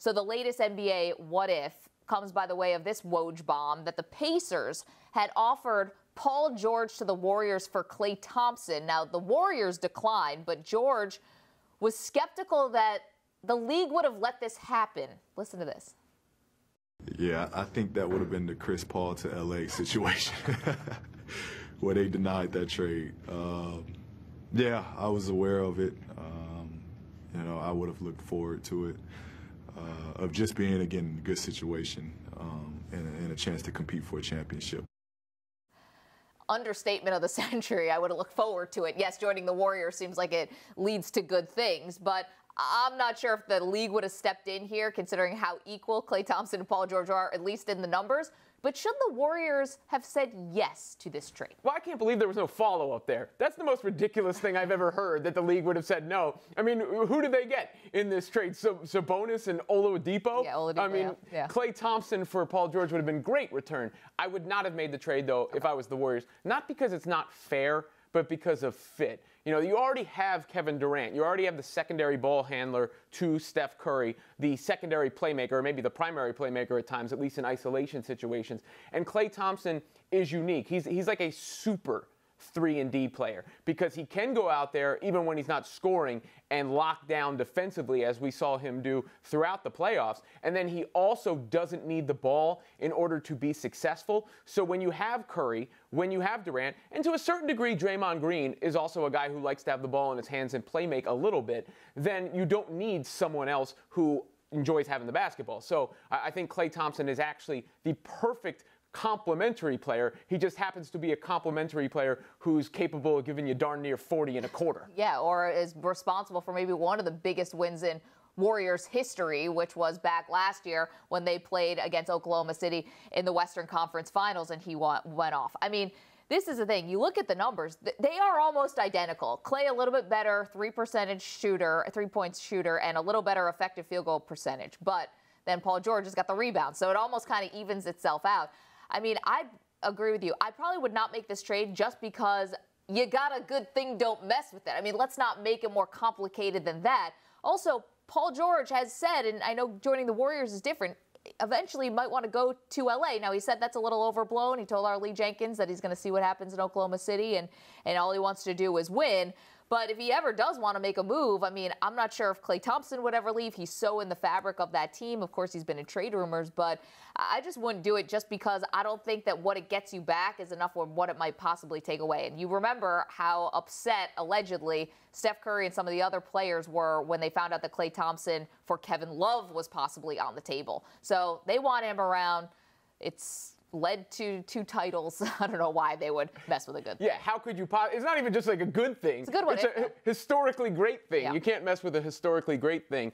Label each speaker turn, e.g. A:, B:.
A: So the latest NBA what if comes by the way of this Woj bomb that the Pacers had offered Paul George to the Warriors for Klay Thompson. Now, the Warriors declined, but George was skeptical that the league would have let this happen. Listen to this.
B: Yeah, I think that would have been the Chris Paul to LA situation where they denied that trade. Yeah, I was aware of it. You know, I would have looked forward to it, of just being, again, in a good situation and a chance to compete for a championship.
A: Understatement of the century. I would have looked forward to it. Yes, joining the Warriors seems like it leads to good things, but I'm not sure if the league would have stepped in here, considering how equal Klay Thompson and Paul George are, at least in the numbers. But should the Warriors have said yes to this trade?
C: Well, I can't believe there was no follow-up there. That's the most ridiculous thing I've ever heard, that the league would have said no. I mean, who did they get in this trade? Sabonis and Oladipo?
A: Yeah, Oladipo.
C: I mean,
A: yeah.
C: Klay Thompson for Paul George would have been great return. I would not have made the trade, though, if I was the Warriors. Not because it's not fair, but because of fit. You know, you already have Kevin Durant. You already have the secondary ball handler to Steph Curry, the secondary playmaker, or maybe the primary playmaker at times, at least in isolation situations. And Klay Thompson is unique. He's like a super 3-and-D player because he can go out there even when he's not scoring and lock down defensively, as we saw him do throughout the playoffs. And then he also doesn't need the ball in order to be successful. So when you have Curry, when you have Durant, and to a certain degree Draymond Green is also a guy who likes to have the ball in his hands and play make a little bit, then you don't need someone else who enjoys having the basketball. So I think Klay Thompson is actually the perfect complementary player. He just happens to be a complementary player who's capable of giving you darn near 40 and a quarter.
A: Yeah, or is responsible for maybe one of the biggest wins in Warriors history, which was back last year when they played against Oklahoma City in the Western Conference Finals and he went off. I mean, this is the thing. You look at the numbers, they are almost identical. Klay a little bit better, 3% shooter, a 3-point shooter, and a little better effective field goal percentage. But then Paul George has got the rebound, so it almost kind of evens itself out. I mean, I agree with you. I probably would not make this trade just because you got a good thing, don't mess with it. I mean, let's not make it more complicated than that. Also, Paul George has said, and I know joining the Warriors is different, eventually might want to go to LA. Now, he said that's a little overblown. He told our Lee Jenkins that he's going to see what happens in Oklahoma City, and all he wants to do is win. But if he ever does want to make a move, I mean, I'm not sure if Klay Thompson would ever leave. He's so in the fabric of that team. Of course, he's been in trade rumors, but I just wouldn't do it just because I don't think that what it gets you back is enough for what it might possibly take away. And you remember how upset, allegedly, Steph Curry and some of the other players were when they found out that Klay Thompson for Kevin Love was possibly on the table. So they want him around. It's led to 2 titles. I don't know why they would mess with a good thing.
C: Yeah, how could you it's not even just like a good thing.
A: It's a good one.
C: It's a historically great thing.
A: Yeah.
C: You can't mess with a historically great thing.